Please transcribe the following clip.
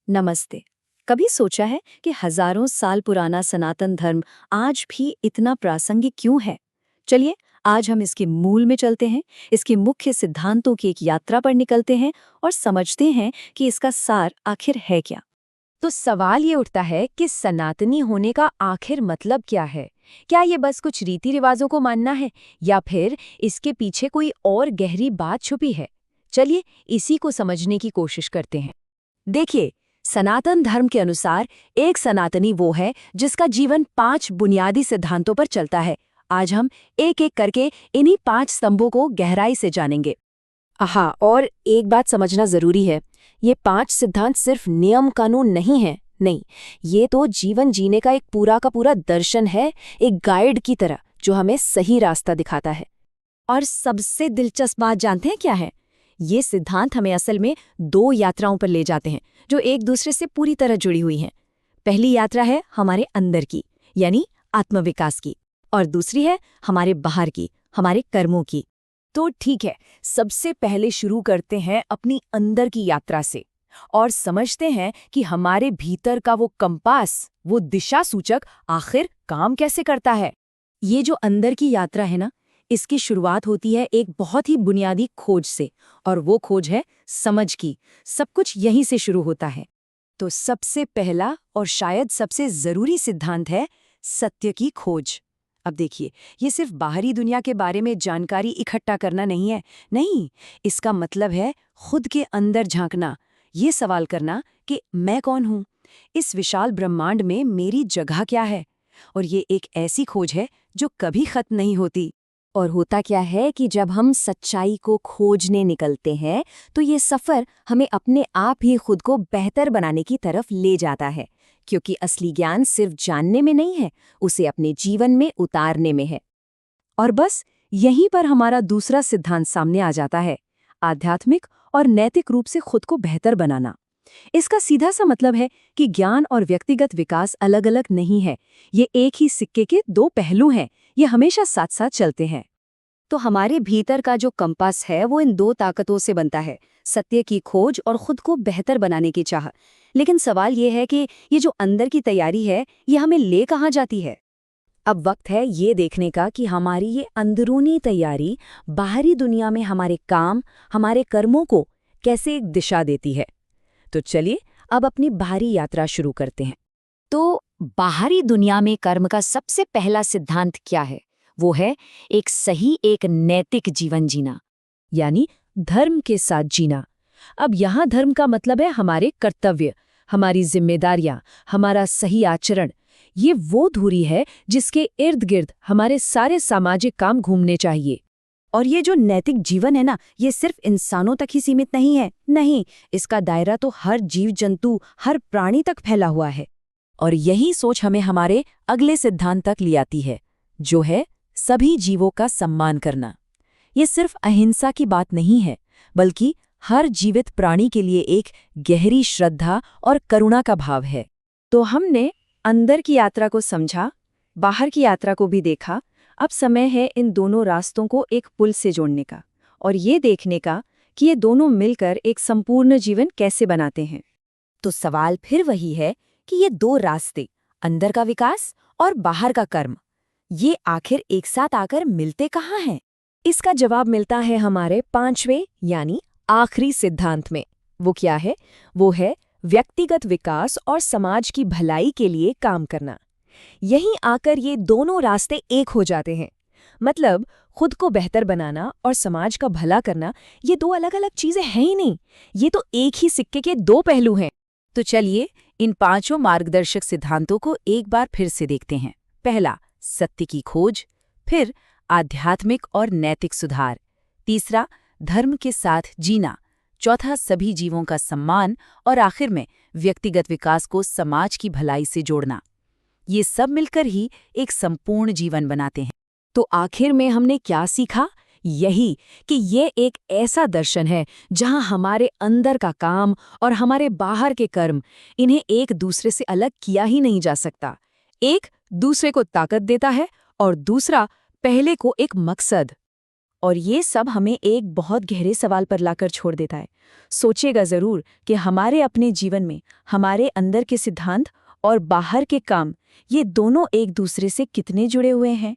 नमस्ते। कभी सोचा है कि हजारों साल पुराना सनातन धर्म आज भी इतना प्रासंगिक क्यों है? चलिए, आज हम इसके मूल में चलते हैं, इसके मुख्य सिद्धांतों की एक यात्रा पर निकलते हैं और समझते हैं कि इसका सार आखिर है क्या। तो सवाल ये उठता है कि सनातनी होने का आखिर मतलब क्या है? क्या ये बस कुछ रीति रिवाजों को मानना है या फिर इसके पीछे कोई और गहरी बात छुपी है? चलिए इसी को समझने की कोशिश करते हैं। देखिए, सनातन धर्म के अनुसार एक सनातनी वो है जिसका जीवन 5 बुनियादी सिद्धांतों पर चलता है। आज हम एक एक करके इन्हीं 5 स्तंभों को गहराई से जानेंगे। हाँ, और एक बात समझना जरूरी है, ये 5 सिद्धांत सिर्फ नियम कानून नहीं है। नहीं, ये तो जीवन जीने का एक पूरा का पूरा दर्शन है, एक गाइड की तरह जो हमें सही रास्ता दिखाता है। और सबसे दिलचस्प बात जानते हैं क्या है? ये सिद्धांत हमें असल में 2 यात्राओं पर ले जाते हैं, जो एक दूसरे से पूरी तरह जुड़ी हुई हैं। पहली यात्रा है हमारे अंदर की, यानी आत्मविकास की, और दूसरी है हमारे बाहर की, हमारे कर्मों की। तो ठीक है, सबसे पहले शुरू करते हैं अपनी अंदर की यात्रा से और समझते हैं कि हमारे भीतर का वो कंपास, वो दिशा सूचक आखिर काम कैसे करता है। ये जो अंदर की यात्रा है ना, इसकी शुरुआत होती है एक बहुत ही बुनियादी खोज से, और वो खोज है समझ की। सब कुछ यहीं से शुरू होता है। तो सबसे पहला और शायद सबसे जरूरी सिद्धांत है सत्य की खोज। अब देखिए, ये सिर्फ बाहरी दुनिया के बारे में जानकारी इकट्ठा करना नहीं है। नहीं, इसका मतलब है खुद के अंदर झांकना, ये सवाल करना कि मैं कौन हूं, इस विशाल ब्रह्मांड में मेरी जगह क्या है। और ये एक ऐसी खोज है जो कभी खत्म नहीं होती। और होता क्या है कि जब हम सच्चाई को खोजने निकलते हैं, तो ये सफ़र हमें अपने आप ही खुद को बेहतर बनाने की तरफ ले जाता है, क्योंकि असली ज्ञान सिर्फ जानने में नहीं है, उसे अपने जीवन में उतारने में है। और बस यहीं पर हमारा दूसरा सिद्धांत सामने आ जाता है, आध्यात्मिक और नैतिक रूप से खुद को बेहतर बनाना। इसका सीधा सा मतलब है कि ज्ञान और व्यक्तिगत विकास अलग अलग नहीं है, ये एक ही सिक्के के 2 पहलू हैं, ये हमेशा साथ साथ चलते हैं। तो हमारे भीतर का जो कंपास है वो इन 2 ताकतों से बनता है, सत्य की खोज और खुद को बेहतर बनाने की चाह। लेकिन सवाल ये है कि ये जो अंदर की तैयारी है, ये हमें ले कहाँ जाती है? अब वक्त है ये देखने का कि हमारी ये अंदरूनी तैयारी बाहरी दुनिया में हमारे काम, हमारे कर्मों को कैसे एक दिशा देती है। तो चलिए अब अपनी बाहरी यात्रा शुरू करते हैं। तो बाहरी दुनिया में कर्म का सबसे पहला सिद्धांत क्या है? वो है एक सही, एक नैतिक जीवन जीना। यानी धर्म के साथ जीना। अब यहाँ धर्म का मतलब है हमारे कर्तव्य, हमारी जिम्मेदारियां, हमारा सही आचरण। ये वो धुरी है जिसके इर्द गिर्द हमारे सारे सामाजिक काम घूमने चाहिए। और ये जो नैतिक जीवन है ना, ये सिर्फ इंसानों तक ही सीमित नहीं है। नहीं, इसका दायरा तो हर जीव जंतु, हर प्राणी तक फैला हुआ है। और यही सोच हमें हमारे अगले सिद्धांत तक ले आती है, जो है सभी जीवों का सम्मान करना। ये सिर्फ अहिंसा की बात नहीं है, बल्कि हर जीवित प्राणी के लिए एक गहरी श्रद्धा और करुणा का भाव है। तो हमने अंदर की यात्रा को समझा, बाहर की यात्रा को भी देखा। अब समय है इन दोनों रास्तों को एक पुल से जोड़ने का, और ये देखने का कि ये दोनों मिलकर एक संपूर्ण जीवन कैसे बनाते हैं। तो सवाल फिर वही है कि ये 2 रास्ते, अंदर का विकास और बाहर का कर्म, ये आखिर एक साथ आकर मिलते कहाँ हैं? इसका जवाब मिलता है हमारे 5वें यानी आखिरी सिद्धांत में। वो क्या है? वो है व्यक्तिगत विकास और समाज की भलाई के लिए काम करना। यहीं आकर ये दोनों रास्ते एक हो जाते हैं। मतलब खुद को बेहतर बनाना और समाज का भला करना, ये 2 अलग अलग चीजें हैं ही नहीं, ये तो एक ही सिक्के के 2 पहलू हैं। तो चलिए इन 5 मार्गदर्शक सिद्धांतों को एक बार फिर से देखते हैं। पहला, सत्य की खोज। फिर आध्यात्मिक और नैतिक सुधार। तीसरा, धर्म के साथ जीना। चौथा, सभी जीवों का सम्मान। और आखिर में व्यक्तिगत विकास को समाज की भलाई से जोड़ना। ये सब मिलकर ही एक संपूर्ण जीवन बनाते हैं। तो आखिर में हमने क्या सीखा? यही कि ये एक ऐसा दर्शन है जहां हमारे अंदर का काम और हमारे बाहर के कर्म, इन्हें एक दूसरे से अलग किया ही नहीं जा सकता। एक दूसरे को ताकत देता है और दूसरा पहले को एक मकसद। और ये सब हमें एक बहुत गहरे सवाल पर लाकर छोड़ देता है। सोचेगा ज़रूर कि हमारे अपने जीवन में हमारे अंदर के सिद्धांत और बाहर के काम, ये दोनों एक दूसरे से कितने जुड़े हुए हैं।